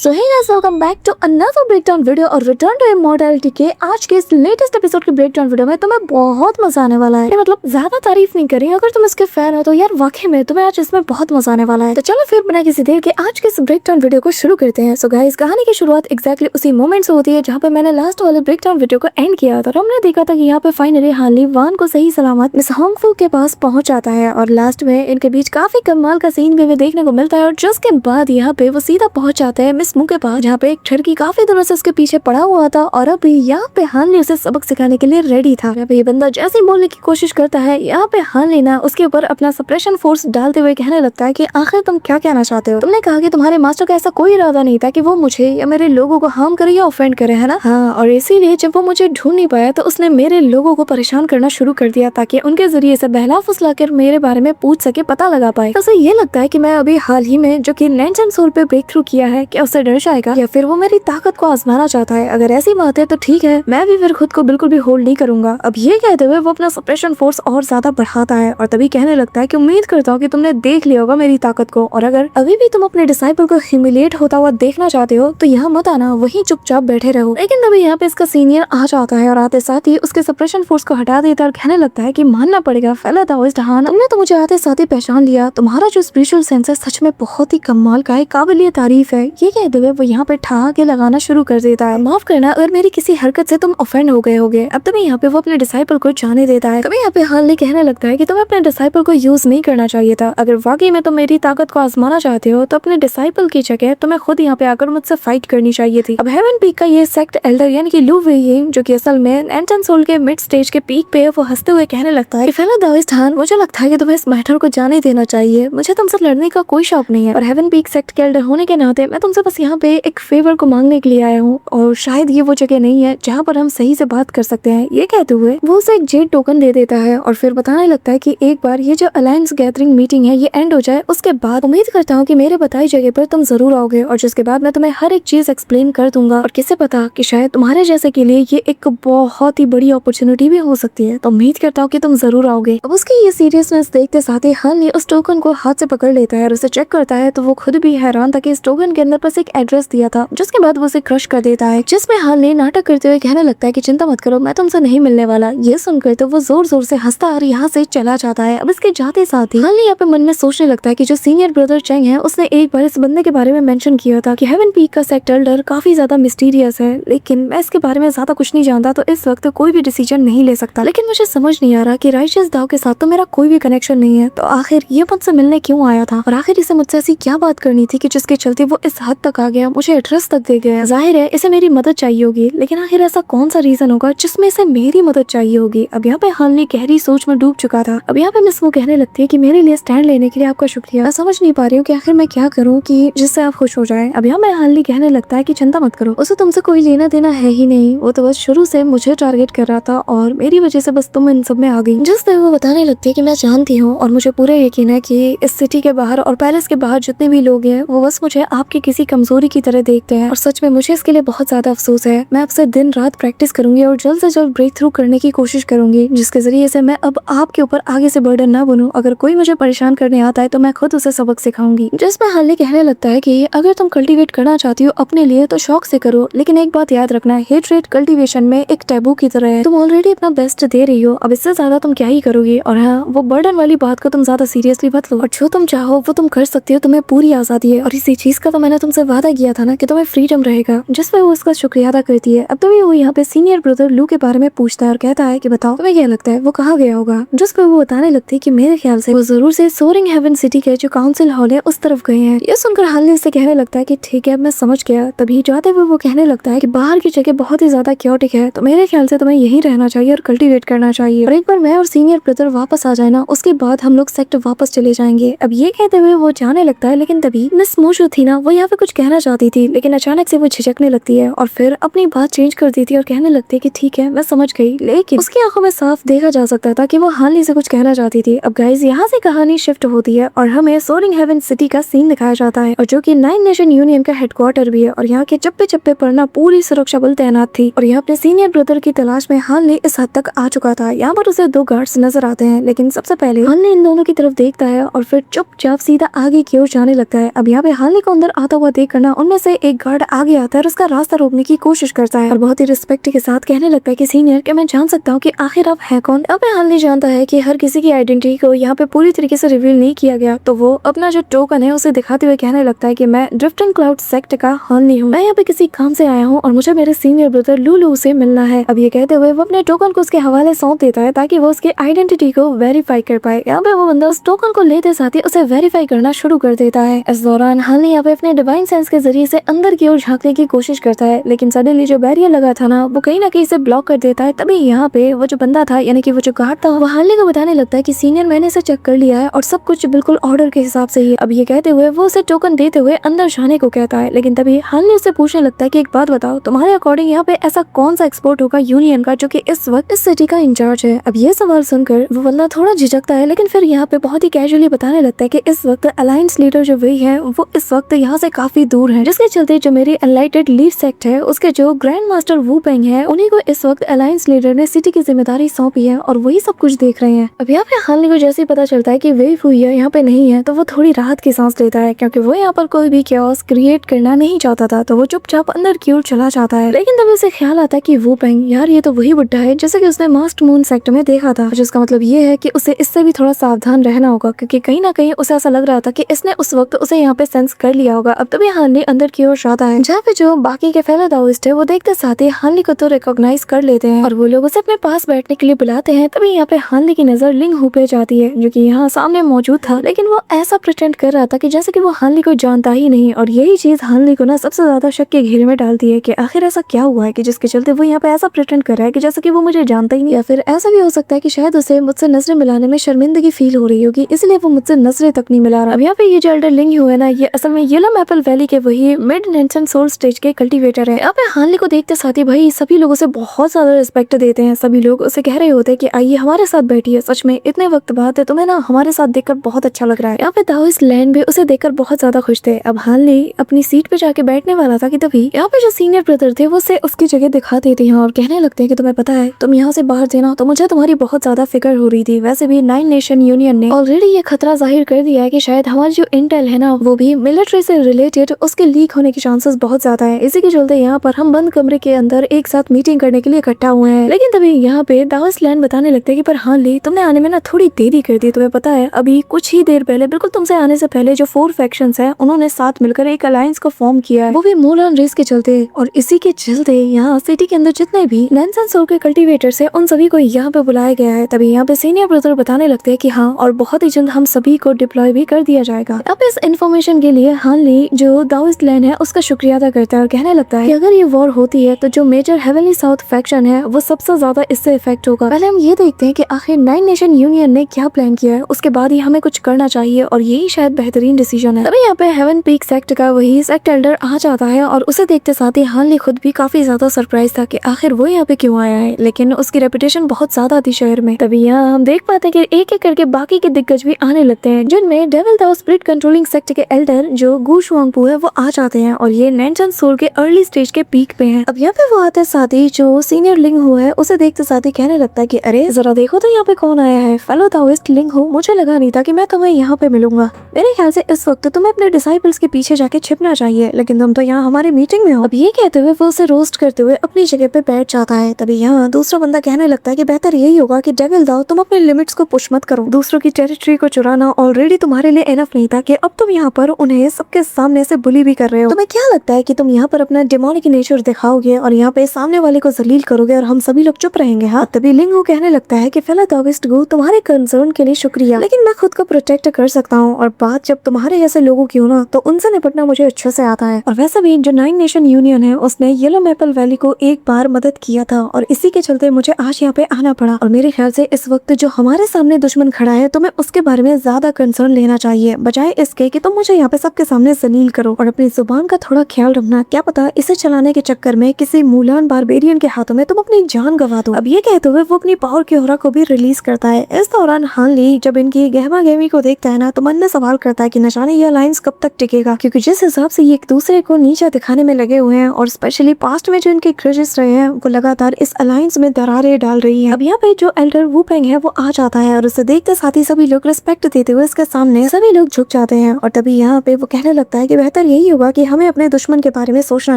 So hey guys, welcome back to another breakdown video और Return to Immortality के आज के इस लेटेस्ट एपिसोड के ब्रेकडाउन वीडियो में तुम्हें बहुत मजा आने वाला है। मतलब ज्यादा तारीफ नहीं करी, अगर तुम इसके फैन हो तो यार वाकई में तुम्हें आज इसमें बहुत मजा आने वाला है। तो चलो फिर बिना किसी देर के आज के इस ब्रेकडाउन वीडियो को शुरू करते हैं। सो गाइस, कहानी की शुरुआत एक्जैक्टली उसी मोमेंट से होती है जहाँ पे मैंने लास्ट वाले ब्रेकडाउन वीडियो को एंड किया था। हमने देखा था कि यहाँ पे फाइनली हानली वान को सही सलामत मिस होंगफू के पास पहुंच जाता है और लास्ट में इनके बीच काफी कमाल का सीन भी हमें देखने को मिलता है। और जिसके बाद यहाँ पे वो सीधा पहुंच जाता है मिस मू के पास, जहाँ पे एक लड़की काफी दिनों से उसके पीछे पड़ा हुआ था और अब यहाँ पे हानली उसे सबक सिखाने के लिए रेडी था। यहाँ पे ये बंदा जैसे ही बोलने की कोशिश करता है, यहाँ पे हानली ना उसके ऊपर अपना सप्रेशन फोर्स डालते हुए कहने लगता है कि आखिर तुम क्या कहना चाहते हो? तुमने कहा कि तुम्हारे मास्टर का ऐसा कोई इरादा नहीं था कि वो मुझे या मेरे लोगों को हार्म करे या ऑफेंड करे, है ना? हाँ, और इसीलिए जब वो मुझे ढूंढ नहीं पाया तो उसने मेरे लोगों को परेशान करना शुरू कर दिया ताकि उनके जरिए से बहला फुसला कर मेरे बारे में पूछ सके, पता लगा पाए। तो उसे ये लगता है कि मैं अभी हाल ही में जो कि लेंचन सोल पे ब्रेक थ्रू किया है, क्या उससे डर जाएगा या फिर वो मेरी ताकत को आजमाना चाहता है? अगर ऐसी बात है तो ठीक है, मैं भी फिर खुद को बिल्कुल भी होल्ड नहीं करूंगा। अब ये कहते हुए वो अपना सप्रेशन फोर्स और ज्यादा बढ़ाता है और तभी कहने लगता है कि उम्मीद करता हूँ कि तुमने देख लिया होगा मेरी ताकत को, और अगर अभी भी तुम अपने डिसाइपल को ह्यूमिलिएट होता हुआ देखना चाहते हो तो यहाँ मत आना, वहीं चुपचाप बैठे रहो। लेकिन तभी यहाँ पे इसका सीनियर आ जाता है और आते साथ ही उसके सप्रेशन फोर्स को हटा देता है और कहने लगता है कि मानना पड़ेगा फेला दाओइस्ट हान, तुमने तो मुझे आते साथ ही पहचान लिया। तुम्हारा जो स्पिरिचुअल सेंस है सच में बहुत ही कमाल का है, काबिलिए तारीफ है। ये कहते हुए वो यहाँ पे ठहाके लगाना शुरू कर देता है। माफ करना अगर मेरी किसी हरकत से तुम ऑफेंड हो गए होगे। अब तभी यहाँ पे वो अपने डिसाइपल को जाने देता है। तभी यहाँ पे हानली कहने लगता है कि तुम्हें अपने डिसाइपल को यूज नहीं करना चाहिए था। अगर वाकई में तुम मेरी ताकत को आजमाना चाहते हो तो अपने डिसाइपल की जगह तुम्हें खुद यहाँ पे आकर मुझसे फाइट करनी चाहिए थी। अब हेवन पीक का ये सेक्ट एल्डर यानी कि लू वेइंग, जो कि असल में एंटन सोल के मिड स्टेज के पीक पे है, वो हंसते हुए कहने लगता है कि फेलो दाओइस्ट हान, मुझे लगता है कि तुम्हें इस मैटर को जाने देना चाहिए। मुझे तुमसे लड़ने का कोई शौक नहीं है और हेवन पीक सेक्ट के एल्डर होने के नाते मैं तुमसे बस यहाँ पे एक फेवर को मांगने के लिए आया हूँ और शायद ये वो जगह नहीं है जहाँ पर हम सही से बात कर सकते हैं। ये कहते हुए वो उसे एक जेड टोकन दे देता है और फिर बताने लगता है कि एक बार ये जो अलायंस गैदरिंग मीटिंग है ये एंड हो जाए, उसके बाद उम्मीद करता हूँ कि मेरे बताई जगह पर तुम जरूर आओगे और जिसके बाद मैं तुम्हें हर एक चीज एक्सप्लेन कर दूंगा और किसे पता कि शायद तुम्हारे जैसे के लिए ये एक बहुत ही बड़ी अपॉर्चुनिटी भी हो सकती है। तो उम्मीद करता हूँ कि तुम जरूर आओगे। अब उसकी ये सीरियसनेस देखते साथ ही हानली उस टोकन को हाथ से पकड़ लेता है और उसे चेक करता है तो वो खुद भी हैरान था कि इस टोकन के अंदर बस एक एड्रेस दिया था, जिसके बाद वो उसे क्रश कर देता है, जिसमें हानली नाटक करते हुए कहने लगता है कि चिंता मत करो, मैं तुमसे नहीं मिलने वाला। ये सुनकर तो वो जोर जोर से हंसता और यहाँ से चला जाता है। अब इसके जाते साथ ही हानली यहाँ पे मन में सोचने लगता है कि जो सीनियर ब्रदर चेंग है उसने एक बार इस बंदे के बारे में मेंशन किया था कि हेवन पीक का सेक्ट एल्डर काफी ज्यादा मिस्टीरियस है, लेकिन मैं इसके बारे में ज्यादा कुछ नहीं जानता तो इस वक्त कोई भी डिसीजन नहीं ले सकता। लेकिन मुझे समझ नहीं आ रहा कि राइशियस दाव के साथ तो मेरा कोई भी कनेक्शन नहीं है, तो आखिर ये मुझसे मिलने क्यों आया था और आखिर इसे मुझसे ऐसी क्या बात करनी थी कि जिसके चलते वो इस हद तक आ गया, मुझे एड्रेस तक दे गया। जाहिर है इसे मेरी मदद चाहिए होगी, लेकिन आखिर ऐसा कौन सा रीजन होगा जिसमें इसे मेरी मदद चाहिए होगी? अब यहाँ पे हानली गहरी सोच में डूब चुका था। अब यहाँ पे मिस वो कहने लगती है कि मेरे लिए स्टैंड लेने के लिए आपका शुक्रिया, मैं समझ नहीं पा रही हूँ कि आखिर मैं क्या करूँ कि जिससे आप खुश हो जाए। अब यहाँ पे हानली कहने लगता है कि चिंता मत करो, उसे तुमसे कोई लेना देना है ही नहीं, वो तो बस शुरू से मुझे टारगेट कर रहा था और मेरी वजह से बस तुम इन सब में आ गई। जिससे वो बताने लगती है कि मैं जानती हूँ और मुझे पूरा यकीन है कि इस सिटी के बाहर और पैलेस के बाहर जितने भी लोग हैं वो बस मुझे आपकी किसी कमजोरी की तरह देखते हैं और सच में मुझे इसके लिए बहुत ज्यादा अफसोस है। मैं आपसे दिन रात प्रैक्टिस करूंगी और जल्द से जल्द ब्रेक थ्रू करने की कोशिश करूंगी, जिसके जरिए से मैं अब आपके ऊपर आगे से बर्डन ना बनूं। अगर कोई मुझे परेशान करने आता है तो मैं खुद उसे सबक सिखाऊंगी। जिसमें हानली कहने लगता है कि अगर तुम कल्टीवेट करना चाहती हो अपने लिए तो शौक से करो, लेकिन एक बात याद रखना, हेट्रेट कल्टीवेशन में एक टैबू की तरह है। तुम ऑलरेडी अपना बेस्ट दे रही हो, अब इससे ज्यादा तुम क्या ही करोगी? और हाँ, वो बर्डन वाली बात को तुम ज्यादा सीरियसली मत लो और जो तुम चाहो वो तुम कर सकती हो, तुम्हें पूरी आजादी है और इसी चीज का तो मैंने तुमसे वादा किया था ना कि तुम्हें फ्रीडम रहेगा। जिस पर वो उसका शुक्रिया अदा करती है। अब तो वो यहाँ पे सीनियर ब्रदर लू के बारे में पूछता है और कहता है कि बताओ तुम्हें क्या लगता है वो कहाँ गया होगा? जिस पर वो बताने लगती है कि मेरे ख्याल से वो जरूर से सोरिंग हेवन सिटी के जो काउंसिल हॉल है उस तरफ गए हैं। ये सुनकर हानली से कहने लगता है कि ठीक है मैं समझ गया। तभी जाते हुए वो कहने लगता है कि बाहर की जगह बहुत ही ज्यादा क्योटिक है, तो मेरे ख्याल से तुम्हें यहीं रहना चाहिए और कल्टीवेट करना चाहिए और एक बार मैं और सीनियर ब्रदर वापस आ जाए ना, उसके बाद हम लोग सेक्टर वापस चले जाएंगे। अब ये कहते हुए वो जाने लगता है, लेकिन तभी मिस मू जो थी ना वो यहाँ पे कुछ कहना चाहती थी, लेकिन अचानक से वो झिझकने लगती है और फिर अपनी बात चेंज कर देती है और कहने लगती है कि ठीक है मैं समझ गई। लेकिन उसकी आंखों में साफ देखा जा सकता था कि वो हानली से कुछ कहना चाहती थी। अब गाइस यहाँ से कहानी शिफ्ट होती है और हमें सोरिंग हेवन सिटी का सीन दिखाया जाता है और जो कि 9 नेशन यूनियन का हेडक्वार्टर भी है और यहाँ के चप्पे चप्पे पर ना पूरी सुरक्षा बल तैनात थी और यहाँ अपने सीनियर ब्रदर की तलाश में हानली इस हद तक आ चुका था। यहाँ पर उसे 2 गार्ड्स नजर आते हैं, लेकिन सबसे पहले हानली इन दोनों की तरफ देखता है और फिर चुपचाप सीधा आगे की ओर जाने लगता है। अब यहाँ पे हानली को अंदर आता हुआ देख करना उनमें से एक गार्ड आगे आता है और उसका रास्ता रोकने की कोशिश करता है और बहुत ही रिस्पेक्ट के साथ कहने लगता है कि सीनियर, क्या मैं जान सकता हूँ कि आखिर आप है कौन? अब हानली जानता है कि हर किसी की आइडेंटिटी को यहाँ पे पूरी तरीके से रिवील नहीं किया गया, तो वो अपना जो टोकन है उसे दिखाते हुए कहने लगता है कि मैं ड्रिफ्टिंग क्लाउड सेक्ट का हानली हूँ, मैं यहाँ पे किसी काम से आया हूँ और मुझे मेरे सीनियर ब्रदर लूलू से मिलना है। अब ये कहते हुए वो अपने टोकन को उसके हवाले सौंप देता है ताकि वो उसके आइडेंटिटी को वेरीफाई कर पाए। यहाँ पे वो बंदा उस टोकन को लेते साथ ही उसे वेरीफाई करना शुरू कर देता है। इस दौरान हानली यहाँ पे अपने डिवाइन सेंस के जरिए से अंदर की ओर झांकने की कोशिश करता है, लेकिन सडनली जो बैरियर लगा था ना वो कहीं ना कहीं से ब्लॉक कर देता है। तभी यहाँ पे वो जो बंदा था यानी कि वो जो गार्ड था वो हानली को बताने लगता है कि सीनियर, मैंने इसे चेक कर लिया है और सब कुछ बिल्कुल ऑर्डर के हिसाब से ही। अब ये कहते हुए वो उसे टोकन देते हुए अंदर जाने को कहता है, लेकिन तभी हानली उससे पूछने लगता है कि एक बात बताओ, तुम्हारे अकॉर्डिंग यहाँ पे ऐसा कौन सा एक्सपोर्ट होगा यूनियन का जो कि इस वक्त इस सिटी का इंचार्ज है? अब ये सवाल सुनकर वो बंदा थोड़ा झिझकता है, लेकिन फिर यहाँ पे बहुत ही कैजुअली बताने लगता है कि इस वक्त अलायंस लीडर जो वही है वो इस वक्त यहाँ से काफी दूर है, जिसके चलते जो मेरी एनलाइटेड लीफ सेक्ट है उसके जो ग्रैंड मास्टर वू पेंग है उन्हीं को इस वक्त अलायंस लीडर ने सिटी की जिम्मेदारी सौंपी है और वही सब कुछ देख रहे हैं। अब यहाँ पे हानली को जैसे ही पता चलता है कि वेव हुई है यहाँ पे नहीं है, तो वो थोड़ी राहत की सांस लेता है, क्योंकि वो यहाँ पर कोई भी chaos क्रिएट करना नहीं चाहता था, तो वो चुपचाप अंदर की ओर चला जाता है। लेकिन तभी उसे ख्याल आता है कि वू पेंग, यार ये तो वही बुड्ढा है जैसे कि उसने मास्ट मून सेक्टर में देखा था, जिसका मतलब ये है कि उसे इससे भी थोड़ा सावधान रहना होगा, क्योंकि कहीं ना कहीं उसे ऐसा लग रहा था कि इसने उस वक्त उसे यहाँ पे सेंस कर लिया होगा। अब तभी हानली अंदर की ओर जाता है, जहाँ पे जो बाकी के फेलो दाओइस्ट है वो देखते साथ ही हानली को तो रिकॉग्नाइज कर लेते हैं और वो लोग उसे अपने पास बैठने के लिए बुलाते हैं। तभी यहाँ पे हानली की नजर लिंग हू पे जाती है, जो कि यहाँ सामने मौजूद था, लेकिन वो ऐसा प्रिटेंड कर रहा था कि जैसे कि वो हानली को जानता ही नहीं, और यही चीज हानली को ना सबसे ज्यादा शक के घेरे में डालती है कि आखिर ऐसा क्या हुआ है कि जिसके चलते वो यहाँ पे ऐसा प्रिटेंड कर रहा है कि जैसे कि वो मुझे जानता ही नहीं। या फिर ऐसा भी हो सकता है कि शायद उसे मुझसे नजरें मिलाने में शर्मिंदगी फील हो रही होगी, इसलिए वो मुझसे नजरें तक नहीं मिला रहा। अब यहाँ पे ये जो एल्डर लिंग हू है ना, ये असल में येलो मैपल वैली के वही मिड नेंसन सोल स्टेज के कल्टीवेटर है। यहाँ पे हानली को देखते साथ ही भाई सभी लोग उसे बहुत ज्यादा रिस्पेक्ट देते हैं, सभी लोग उसे कह रहे होते हैं कि आइए हमारे साथ बैठिए, सच में इतने वक्त बाद है तुम्हें ना हमारे साथ देखकर बहुत अच्छा लग रहा है। यहाँ पे दाओइस्ट लैंड भी उसे देखकर बहुत ज्यादा खुश थे। अब हानली अपनी सीट पे जाके बैठने वाला था कि तभी यहाँ पे जो सीनियर ब्रदर थे वो उसे उसकी जगह दिखा देते हैं और कहने लगते हैं कि तुम्हें पता है तुम यहाँ से बाहर थे ना, तो मुझे तुम्हारी बहुत ज्यादा फिक्र हो रही थी। वैसे भी 9 नेशन यूनियन ने ऑलरेडी ये खतरा जाहिर कर दिया है कि शायद हमारी जो इंटेल है ना वो भी मिलिट्री से रिलेटेड उसके लीक होने के चांसेस बहुत ज्यादा है। इसी के चलते यहाँ पर हम बंद कमरे के अंदर एक साथ मीटिंग करने के लिए इकट्ठा हुए हैं। लेकिन तभी यहाँ पे दाओइस्ट लैंड बताने लगते हैं कि पर हानली तुमने आने में ना थोड़ी देरी कर दी। तुम्हें पता है अभी कुछ ही देर पहले, बिल्कुल तुमसे आने से पहले, जो 4 फैक्शंस हैं उन्होंने साथ मिलकर एक अलायंस को फॉर्म किया है, वो भी मूलान रेस के चलते। और इसी के चलते यहाँ सिटी के अंदर जितने भी नेंसन सोल के कल्टीवेटर्स हैं उन सभी को यहाँ पे बुलाया गया है। तभी यहाँ पे सीनियर ब्रदर बताने लगते हैं कि हाँ, और बहुत ही जल्द हम सभी को डिप्लॉय भी कर दिया जाएगा। अब इस इन्फॉर्मेशन के लिए हानली जो दाओइस्ट लैंड है उसका शुक्रिया अदा करता है और कहने लगता है कि अगर ये वॉर होती है तो जो मेजर हेवनली साउथ फैक्शन है वो सबसे ज्यादा इससे इफेक्ट होगा। पहले हम ये देखते हैं कि आखिर 9 नेशन यूनियन ने क्या प्लान किया है, उसके बाद ही हमें कुछ करना चाहिए और यही शायद बेहतरीन डिसीजन है। तभी यहाँ पे हेवन पीक सेक्ट का वही सेक्ट एल्डर आ जाता है और उसे देखते साथ ही हानली खुद भी काफी ज्यादा सरप्राइज था कि आखिर वो यहाँ पे क्यों आया है, लेकिन उसकी रेपुटेशन बहुत ज्यादा थी शहर में। तभी यहाँ हम देख पाते हैं कि एक एक करके बाकी के दिग्गज भी आने लगते हैं, जिनमें डेविल दाओ स्पिरिट कंट्रोलिंग सेक्ट के एल्डर जो गू शुआंगपू है वो आ जाते हैं और ये नेंसन सोल के अर्ली स्टेज के पीक पे हैं। अब यहाँ पे वो आते साथ ही जो सीनियर लिंग हू है उसे देखते साथ ही कहने लगता है कि अरे जरा देखो तो यहाँ पे कौन आया है। फेलो दाओइस्ट लिंग हू, मुझे लगा नहीं था कि मैं तुम्हें यहाँ पे मिलूंगा। मेरे ख्याल से इस वक्त तुम्हें अपने डिसाइपल्स के पीछे जाके छिपना चाहिए, लेकिन तुम तो यहाँ हमारे मीटिंग में हो। अब ये कहते हुए वो उसे रोस्ट करते हुए अपनी जगह पे बैठ जाता है। तभी यहाँ दूसरा बंदा कहने लगता है कि बेहतर यही होगा कि डेविल दाओ तुम अपने लिमिट्स को पुश मत करो। दूसरों की टेरिटरी को चुराना ऑलरेडी तुम्हारे लिए एनफ नहीं था कि अब तुम यहाँ पर उन्हें सबके सामने से बुली भी कर रहे हो। तुम्हें क्या लगता है कि तुम यहाँ पर अपना डेमोनिक नेचर दिखाओगे और यहाँ पे सामने वाले को जलील करोगे और हम सभी लोग चुप रहेंगे? हाँ। तभी लिंग हू कहने लगता है कि फेलो दाओइस्ट गू, तुम्हारे कंसर्न के लिए शुक्रिया, लेकिन मैं खुद को प्रोटेक्ट कर सकता हूँ और बात जब तुम्हारे जैसे लोगों की हो ना तो उनसे निपटना मुझे अच्छे से आता है। और वैसे भी जो 9 नेशन यूनियन है उसने येलो मैपल वैली को एक बार मदद किया था और इसी के चलते मुझे आज यहाँ पे आना पड़ा। और मेरे ख्याल से इस वक्त जो हमारे सामने दुश्मन खड़ा है तुम्हें उसके बारे में ज्यादा कंसर्न लेना चाहिए, बजाय इसके कि तुम मुझे यहाँ पे सबके सामने जलील करो। और अपनी जुबान का थोड़ा ख्याल रखना, क्या पता इसे चलाने के चक्कर में किसी मूलान बारबेरियन के हाथों में तुम अपनी जान गवा दो। अब ये कहते हुए वो अपनी पावर की औरा को भी रिलीज करता है। इस दौरान हानली जब इनकी गहमा गहमी को देखता है ना तो मन में सवाल करता है कि न जाने ये अलायंस कब तक टिकेगा, क्योंकि जिस हिसाब से ये एक दूसरे को नीचा दिखाने में लगे हुए हैं और स्पेशली पास्ट में जो इनके ग्रजेस रहे हैं वो लगातार इस अलायंस में दरारें डाल रही है। अब यहाँ पे जो एल्डर वू पेंग है वो आ जाता है और उसे देखते साथ ही सभी लोग रिस्पेक्ट देते हुए इसके सामने सभी लोग झुक जाते हैं। और तभी यहाँ पे वो कहने लगता है कि बेहतर उत्तर यही होगा कि हमें अपने दुश्मन के बारे में सोचना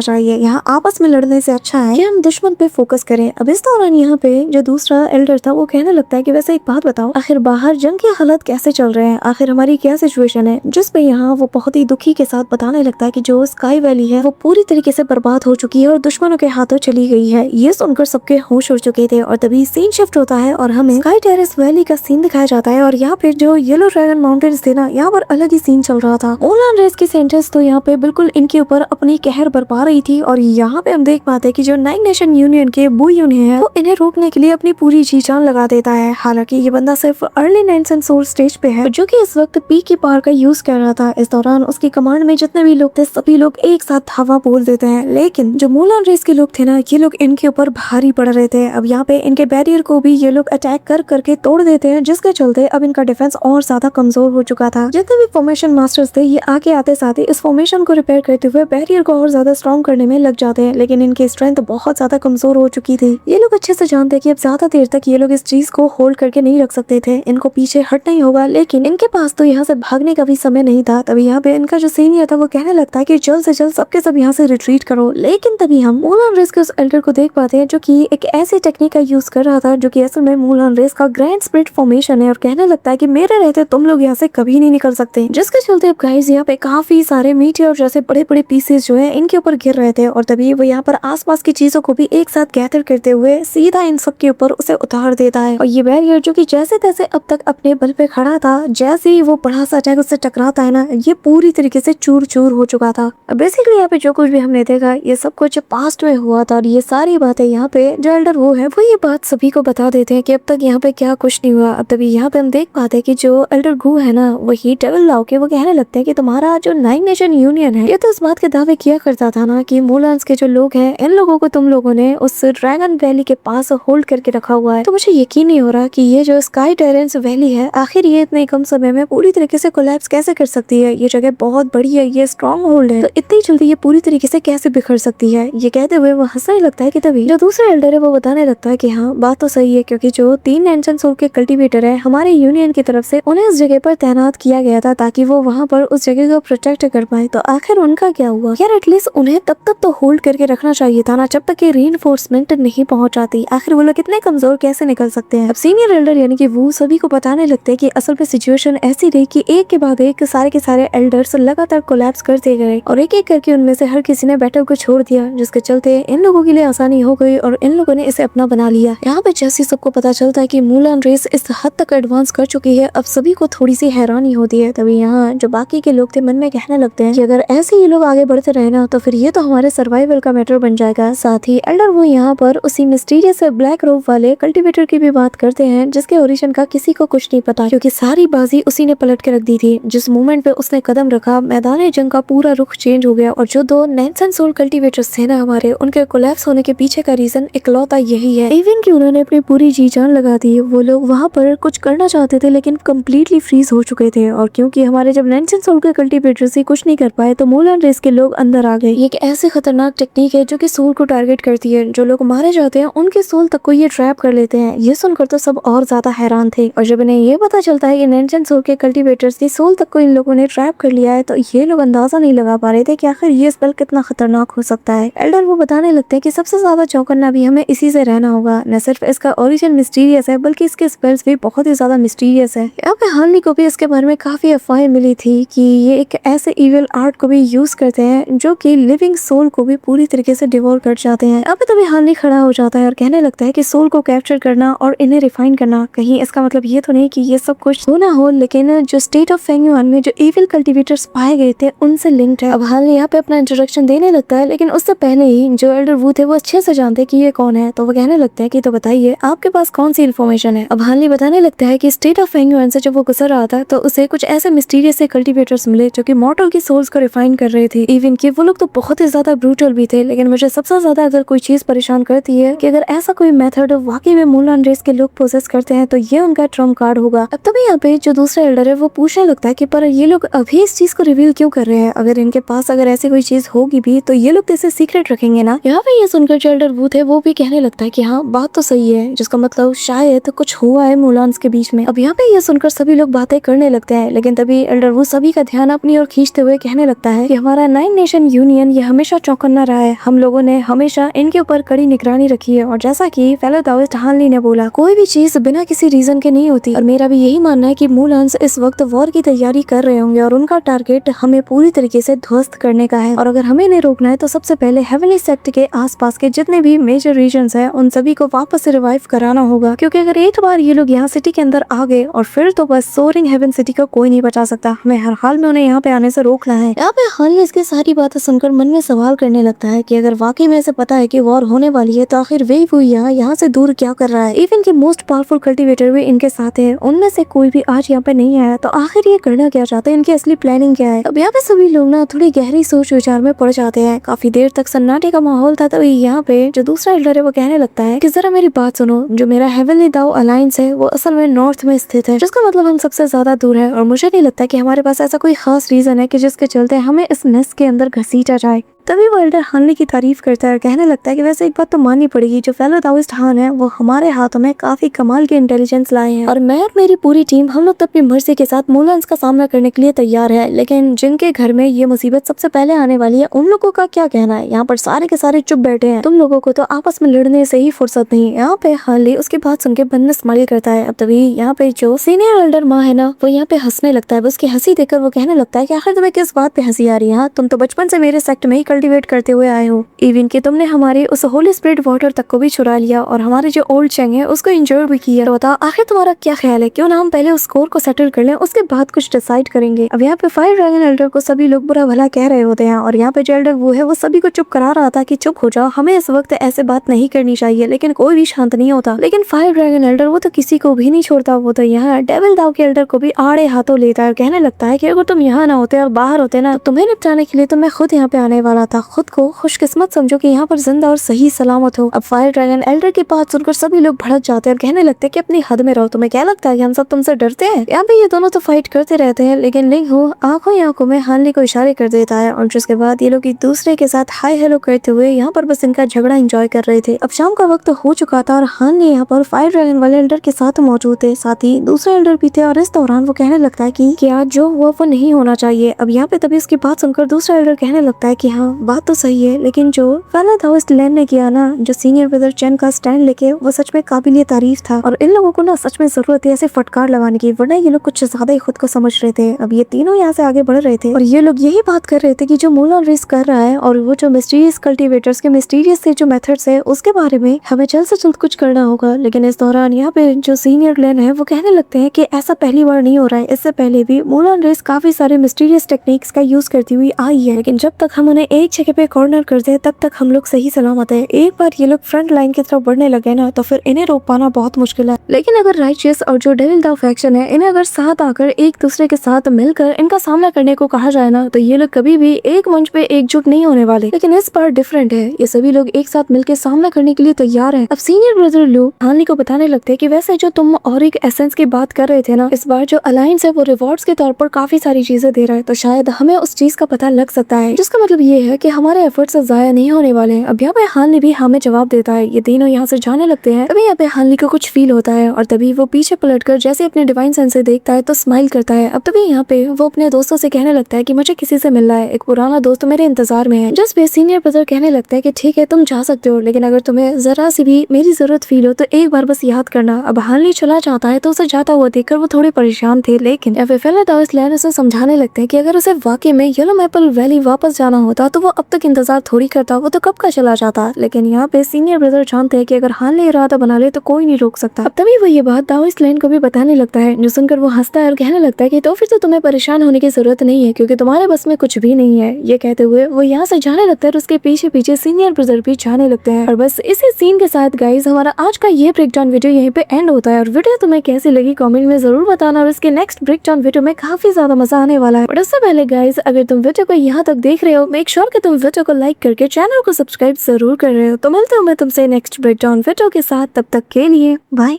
चाहिए। यहाँ आपस में लड़ने से अच्छा है कि हम दुश्मन पे फोकस करें। अब इस दौरान यहाँ पे जो दूसरा एल्डर था वो कहने लगता है कि वैसे एक बात बताओ, आखिर बाहर जंग के हालात कैसे चल रहे हैं, आखिर हमारी क्या सिचुएशन है। जिस पे यहाँ वो बहुत ही दुखी के साथ बताने लगता है कि जो स्काई वैली है वो पूरी तरीके से बर्बाद हो चुकी है और दुश्मनों के हाथों चली गई है। ये सुनकर सबके होश उड़ चुके थे और तभी सीन शिफ्ट होता है और हमें स्काई टेरेस वैली का सीन दिखाया जाता है। और यहाँ पे जो येलो ड्रैगन माउंटेन्स थे ना, यहाँ पर अलग ही सीन चल रहा था। मुलान रेस की सेंटेंस तो यहाँ पे बिल्कुल इनके ऊपर अपनी कहर बरपा रही थी और यहाँ पे हम देख पाते हैं कि जो नाइन नेशन यूनियन के बू यूनियन है वो इन्हें रोकने के लिए अपनी पूरी जी जान लगा देता है। हालांकि ये बंदा सिर्फ अर्ली 9 स्टेज पे है जो कि इस वक्त पी की पावर का यूज कर रहा था। इस दौरान उसकी कमांड में जितने भी लोग थे सभी लोग एक साथ धावा बोल देते हैं, लेकिन जो मुलान रेस के लोग थे ना, ये लोग इनके ऊपर भारी पड़ रहे थे। अब यहाँ पे इनके बैरियर को भी ये लोग अटैक कर करके तोड़ देते हैं, जिसके चलते अब इनका डिफेंस और ज्यादा कमजोर हो चुका था। जितने भी फॉर्मेशन मास्टर्स थे ये आगे आते साथ ही इस फॉर्मेशन को रिपेयर करते हुए बैरियर को और ज्यादा स्ट्रॉन्ग करने में लग जाते हैं, लेकिन इनकी स्ट्रेंथ बहुत ज्यादा कमजोर हो चुकी थी। ये लोग अच्छे से जानते हैं कि अब ज्यादा देर तक ये लोग इस चीज को होल्ड करके नहीं रख सकते थे, इनको पीछे हटना ही होगा। लेकिन इनके पास तो यहाँ से भागने का भी समय नहीं था। तभी यहाँ पे इनका जो सीनियर था वो कहने लगता है कि जल्द से जल्द सबके सब यहाँ से रिट्रीट करो। लेकिन तभी हम मुलान रेस के उस एल्डर को देख पाते हैं जो कि एक ऐसी टेक्निक का यूज कर रहा था जो कि असल में मुलान रेस का ग्रैंड स्प्लिट फॉर्मेशन है और कहने लगता है कि मेरे रहते तुम लोग यहाँ से कभी नहीं निकल सकते। जिसके चलते अब गाइस यहाँ पे काफी सारे मीटियोर जैसे बड़े बड़े पीसेस जो है इनके ऊपर गिर रहे थे और तभी वो यहाँ पर आसपास की चीजों को भी एक साथ गैदर करते हुए सीधा इन सब के ऊपर उसे उतार देता है। और ये बैरियर जो कि जैसे तैसे अब तक अपने बल पे खड़ा था, जैसे ही वो बड़ा सा अटैक उससे टकराता है ना, ये पूरी तरीके से चूर चूर हो चुका था। बेसिकली यहाँ पे जो कुछ भी हमने देखा ये सब कुछ पास्ट में हुआ था और ये सारी बातें यहाँ पे जो एल्डर वो है वो ये बात सभी को बता देते हैं कि अब तक यहाँ पे क्या कुछ नहीं हुआ। अब तभी यहाँ पे हम देख पाते हैं कि जो एल्डर गु है ना, वही डेविल लाओ के वो कहने लगते हैं कि तुम्हारा जो नाइन नेशन यूनियन है ये तो इस बात के दावे किया करता था ना कि मुलान्स के जो लोग हैं इन लोगों को तुम लोगों ने उस ड्रैगन वैली के पास होल्ड करके रखा हुआ है। तो मुझे यकीन नहीं हो रहा कि ये जो स्काई टेरेंस वैली है आखिर ये इतने कम समय में पूरी तरीके से कोलैप्स कैसे कर सकती है। ये जगह बहुत बड़ी है, ये स्ट्रॉन्ग होल्ड है, तो इतनी जल्दी ये पूरी तरीके से कैसे बिखर सकती है। ये कहते हुए वो हंसने लगता है कि तभी जो दूसरा एल्डर है वो बताने लगता है कि हाँ बात तो सही है, क्योंकि जो 3 एंशन सोल के कल्टीवेटर है हमारे यूनियन की तरफ से उन्हें इस जगह पर तैनात किया गया था ताकि वो वहाँ पर उस जगह को प्रोटेक्ट कर पाए। तो आखिर उनका क्या हुआ यार, एटलीस्ट उन्हें तब तक तो होल्ड करके रखना चाहिए था ना जब तक ये रीइंफोर्समेंट नहीं पहुंच जाती। आखिर वो लोग इतने कमजोर कैसे निकल सकते हैं। अब सीनियर एल्डर यानी कि वो सभी को बताने लगते हैं कि असल में सिचुएशन ऐसी रही कि एक के बाद एक सारे के सारे एल्डर्स लगातार कोलैप्स करते गए और एक एक करके उनमें से हर किसी ने बैटल को छोड़ दिया, जिसके चलते इन लोगों के लिए आसानी हो गई और इन लोगों ने इसे अपना बना लिया। यहाँ पे जैसे सबको पता चलता है कि मुलान रेस इस हद तक एडवांस कर चुकी है, अब सभी को थोड़ी सी हैरानी होती है। तभी यहाँ जो बाकी के लोग थे मन में कहने लगते हैं कि अगर ऐसे ही लोग आगे बढ़ते रहे ना तो फिर ये तो हमारे सर्वाइवल का मैटर बन जाएगा। साथ ही एल्डर वो यहाँ पर उसी मिस्टीरियस ब्लैक रोब वाले कल्टीवेटर की भी बात करते हैं जिसके ओरिजिन का किसी को कुछ नहीं पता, क्योंकि सारी बाजी उसी ने पलट के रख दी थी। जिस मोमेंट पे उसने कदम रखा मैदान जंग का पूरा रुख चेंज हो गया और जो 2 नेंसन सोल कल्टीवेटर्स थे ना हमारे, उनके कोलैप्स होने के पीछे का रीजन इकलौता यही है। इवन कि उन्होंने अपनी पूरी जी जान लगा दी। वो लोग वहाँ पर कुछ करना चाहते थे लेकिन कम्प्लीटली फ्रीज हो चुके थे और क्योंकि हमारे जब नेंसन सोल के कल्टीवेटर्स ही कुछ नहीं कर पाए तो मुलान रेस के लोग अंदर आ गए। ये एक ऐसी खतरनाक टेक्निक है जो कि सोल को टारगेट करती है। जो लोग मारे जाते हैं उनके सोल तक को ये ट्रैप कर लेते हैं। ये सुनकर तो सब और ज्यादा हैरान थे और जब इन्हें ये पता चलता है कि नेंसन सोल के कल्टीवेटर्स की सोल तक को इन लोगों ने ट्रैप कर लिया है तो ये लोग अंदाजा नहीं लगा पा रहे थे कि आखिर ये स्पेल कितना खतरनाक हो सकता है। एल्डर वो बताने लगते हैं कि सबसे ज्यादा चौकन्ना भी हमें इसी से रहना होगा। न सिर्फ इसका ओरिजिन मिस्टीरियस है बल्कि इसके स्पेल्स भी बहुत ही ज्यादा मिस्टीरियस है। यहाँ पे हार्ली को भी इसके बारे में काफी अफवाहें मिली थी कि ये एक ऐसे इविल आर्ट को भी यूज करते हैं जो कि लिविंग सोल को भी पूरी तरीके से डिवोर कर जाते हैं। अब तभी हार्ली खड़ा हो जाता है और कहने लगता है कि सोल को कैप्चर करना और इन्हें रिफाइन करना कहीं इसका मतलब ये तो नहीं कि ये सब कुछ होना हो, लेकिन जो स्टेट ऑफ फेंगयुआन में जो इविल कल्टीवेटर्स पाए गए थे उनसे लिंक्ड है। अब हार्ली यहाँ पे अपना इंट्रोडक्शन देने लगता है, लेकिन उससे पहले ही जो एल्डर वू थे वो अच्छे से जानते कि ये कौन है। तो वो कहने लगते हैं कि तो बताइए आपके पास कौन सी इन्फॉर्मेशन है। अब हार्ली बताने लगता है कि स्टेट ऑफ फेंगयुआन से जब वो गुजर रहा था तो उसे कुछ ऐसे मिस्टीरियस से कल्टीवेटर्स मिले जो कि मॉर्टल की सोल्स को रिफाइन कर रहे थे। इवन कि वो लोग तो बहुत ही ज्यादा ब्रूटल भी थे, लेकिन मुझे सबसे ज्यादा अगर कोई चीज परेशान करती है कि अगर ऐसा कोई मेथड वाकई में मुलान रेस के लोग प्रोसेस करते हैं तो ये उनका ट्रम्प कार्ड होगा। अब तभी यहाँ पे जो दूसरा एल्डर है वो पूछने लगता है कि पर ये लोग अभी इस चीज को रिवील क्यों कर रहे हैं। अगर इनके पास अगर ऐसी कोई चीज होगी भी तो ये लोग तो इसे सीक्रेट रखेंगे ना। यहाँ पे ये सुनकर जो एल्डर वो थे वो भी कहने लगता है कि हाँ बात तो सही है, जिसका मतलब शायद कुछ हुआ है मुलान्स के बीच में। अब यहाँ पे ये सुनकर सभी लोग बातें करने लगते हैं, लेकिन तभी एल्डर वो सभी का ध्यान अपनी ओर खींचते हुए कहने कहने लगता है कि हमारा 9 नेशन यूनियन ये हमेशा चौकन्ना रहा है, हम लोगों ने हमेशा इनके ऊपर कड़ी निगरानी रखी है और जैसा कि फेलो दाओइस्ट हानली ने बोला, कोई भी चीज बिना किसी रीजन के नहीं होती और मेरा भी यही मानना है कि मूलांस इस वक्त वॉर की तैयारी कर रहे होंगे और उनका टारगेट हमें पूरी तरीके से ध्वस्त करने का है और अगर हमें इन्हें रोकना है तो सबसे पहले हेवनली सेक्ट के आसपास के जितने भी मेजर रीजन्स हैं उन सभी को वापस से रिवाइव कराना होगा, क्योंकि अगर एक बार ये लोग यहाँ सिटी के अंदर आ गए और फिर तो बस सोरिंग हेवन सिटी को कोई नहीं बचा सकता। हमें हर हाल में उन्हें यहाँ पे आने से रोकना है। यहाँ पे हानली इसकी सारी बातें सुनकर मन में सवाल करने लगता है कि अगर वाकई में इसे पता है कि वॉर होने वाली है तो आखिर वे वो यहाँ से दूर क्या कर रहा है। इवन के मोस्ट पावरफुल कल्टिवेटर भी इनके साथ है, उनमें से कोई भी आज यहाँ पे नहीं आया, तो आखिर ये करना क्या चाहते हैं, इनकी असली प्लानिंग क्या है। अब यहाँ पे सभी लोग ना थोड़ी गहरी सोच विचार में पड़ जाते हैं। काफी देर तक सन्नाटे का माहौल था, तो यहाँ पे जो दूसरा एल्डर है वो कहने लगता है कि जरा मेरी बात सुनो, जो मेरा हेवनली दाओ अलायंस है वो असल में नॉर्थ में स्थित है, जिसका मतलब हम सबसे ज्यादा दूर है और मुझे नहीं लगता कि हमारे पास ऐसा कोई खास रीजन है कि जिसके चलते हमें इस नेस्ट के अंदर घसीटा जाए। तभी वो एल्डर हानली की तारीफ करता है और कहने लगता है कि वैसे एक बात तो माननी पड़ेगी, जो फेलो दाओइस्ट हान है वो हमारे हाथों में काफी कमाल के इंटेलिजेंस लाए हैं और मैं और मेरी पूरी टीम हम लोग तो अपनी मर्जी के साथ मूलांस का सामना करने के लिए तैयार है, लेकिन जिनके घर में ये मुसीबत सबसे पहले आने वाली है उन लोगों का क्या कहना है। यहाँ पर सारे के सारे चुप बैठे हैं, तुम लोगों को तो आपस में लड़ने से ही फुर्सत नहीं। यहाँ पे हानली उसकी बात सुन के बंद स्माइल करता है। अब तभी यहाँ पे जो सीनियर एल्डर माँ है ना वो यहाँ पे हंसने लगता है। उसकी हंसी देखकर वो कहने लगता है कि आखिर तुम्हें किस बात पे हंसी आ रही है, तुम तो बचपन से मेरे सेक्ट में ही कल्टिवेट करते हुए आए हो, इवन कि तुमने हमारे उस होली स्पिरिट वाटर तक को भी चुरा लिया और हमारे जो ओल्ड चेंग है उसको इंजोर भी किया। तो बताओ आखिर तुम्हारा क्या ख्याल है, क्यों ना हम पहले उस स्कोर को सेटल कर लें, उसके बाद कुछ डिसाइड करेंगे। अब यहाँ पे फायर ड्रैगन एल्डर को सभी लोग बुरा भला कह रहे होते हैं और यहाँ पे जो एल्डर वो है वो सभी को चुप करा रहा था कि चुप हो जाओ, हमें इस वक्त ऐसे बात नहीं करनी चाहिए, लेकिन कोई भी शांत नहीं होता। लेकिन फायर ड्रैगन एल्डर वो तो किसी को भी नहीं छोड़ता, वो तो यहाँ डेविल दाओ के एल्डर को भी आड़े हाथों लेता है और कहने लगता है कि अगर तुम यहाँ ना होते और बाहर होते ना, तुम्हें निपटाने के लिए तो मैं खुद यहाँ पे आने वाला था। खुद को खुशकिस्मत समझो कि यहाँ पर जिंदा और सही सलामत हो। अब फायर ड्रैगन एल्डर की बात सुनकर सभी लोग भड़क जाते हैं और कहने लगते हैं कि अपनी हद में रहो, तुम्हें क्या लगता है कि हम सब तुमसे डरते हैं। यहाँ पे ये दोनों तो फाइट करते रहते हैं, लेकिन लिंग हो आंखों में हानली को इशारे कर देता है और जिसके बाद ये लोग एक दूसरे के साथ हाय हेलो करते हुए यहाँ पर बस इनका झगड़ा एंजॉय कर रहे थे। अब शाम का वक्त हो चुका था और हानली यहाँ पर फायर ड्रैगन वाले एल्डर के साथ मौजूद थे, साथ ही दूसरे एल्डर भी थे और इस दौरान वो कहने लगता है कि आज जो हुआ वो नहीं होना चाहिए। अब यहाँ पे तभी उसकी बात सुनकर दूसरा एल्डर कहने लगता है कि हाँ बात तो सही है, लेकिन जो फेलो दाओइस्ट लैन ने किया ना, जो सीनियर ब्रदर चेन का स्टैंड लेके, वो सच में काबिलियत तारीफ था और इन लोगों को ना सच में जरूरत है ऐसे फटकार लगाने की, वरना ये लोग कुछ ज्यादा ही खुद को समझ रहे थे। अब ये तीनों यहाँ से आगे बढ़ रहे थे और ये लोग यही बात कर रहे थे कि जो मूलान रेस कर रहा है और वो जो मिस्टीरियस कल्टिवेटर्स के मिस्टीरियस से जो मेथड्स है उसके बारे में हमें जल्द से जल्द कुछ करना होगा। लेकिन इस दौरान यहाँ पे जो सीनियर ग्लेन है वो कहने लगते हैं कि ऐसा पहली बार नहीं हो रहा है, इससे पहले भी मूलान रेस काफी सारे मिस्टीरियस टेक्निक्स का यूज करती हुई आई है, लेकिन जब तक हम उन्हें एक जगह पे कॉर्नर कर दे तब तक हम लोग सही सलामत है। एक बार ये लोग फ्रंट लाइन की तरफ बढ़ने लगे ना तो फिर इन्हें रोक पाना बहुत मुश्किल है। लेकिन अगर राइचियस और जो डेविल दाओ फैक्शन है इन्हें अगर साथ आकर एक दूसरे के साथ मिलकर इनका सामना करने को कहा जाए ना तो ये लोग कभी भी एक मंच पे एकजुट नहीं होने वाले। लेकिन इस बार डिफरेंट है, ये सभी लोग एक साथ मिलकर सामना करने के लिए तैयार है। अब सीनियर ब्रदर लू हानली को बताने लगते हैं कि वैसे जो तुम और एक एसेंस की बात कर रहे थे ना, इस बार जो अलायंस है वो रिवॉर्ड्स के तौर पर काफी सारी चीजें दे रहा है, तो शायद हमें उस चीज का पता लग सकता है, जिसका मतलब ये है कि हमारे एफर्ट्स जाया नहीं होने वाले हैं। अब यहाँ पे हानली भी हमें जवाब देता है। ये तीनों यहाँ से जाने लगते हैं। तभी यहाँ पे हानली को कुछ फील होता है और तभी वो पीछे पलटकर जैसे अपने डिवाइन सेंस से देखता है तो स्माइल करता है। अब तभी यहाँ पे वो अपने दोस्तों से कहने लगता है कि मुझे किसी से मिलना है, एक पुराना दोस्त मेरे इंतजार में है। जिस पे सीनियर ब्रदर कहने लगता है कि ठीक है तुम जा सकते हो, लेकिन अगर तुम्हें जरा सी भी मेरी जरूरत फील हो तो एक बार बस याद करना। अब हानली चला जाता है तो उसे जाता हुआ देखकर वो थोड़े परेशान थे, लेकिन फेलो दाओइस्ट लैन उसे समझाने लगते हैं कि अगर उसे वाकई में येलो मैपल वैली वापस जाना होता तो वो अब तक इंतजार थोड़ी करता, वो तो कब का चला जाता। लेकिन यहाँ पे सीनियर ब्रदर जानते हैं कि अगर हानली इरादा बना ले तो कोई नहीं रोक सकता। अब तभी वो ये बात दाओइस्ट लैन को भी बताने लगता है, जो सुनकर वो हंसता है और कहने लगता है कि तो फिर तो तुम्हें परेशान होने की जरूरत नहीं है क्योंकि तुम्हारे बस में कुछ भी नहीं है। ये कहते हुए वो यहाँ से जाने लगता है और उसके पीछे पीछे सीनियर ब्रदर भी जाने लगते हैं। और बस इसी सीन के साथ गाइज हमारा आज का ये ब्रेकडाउन वीडियो यहीं पे एंड होता है। और वीडियो तुम्हें कैसी लगी कमेंट में जरूर बताना और इसके नेक्स्ट ब्रेकडाउन वीडियो में काफी ज्यादा मजा आने वाला है। बट उससे पहले गाइज अगर तुम वीडियो को यहाँ तक देख रहे हो मेक श्योर कि तुम वीडियो को लाइक करके चैनल को सब्सक्राइब जरूर कर रहे हो। तो मिलते हूँ मैं तुमसे नेक्स्ट ब्रेकडाउन वीडियो के साथ, तब तक के लिए बाय।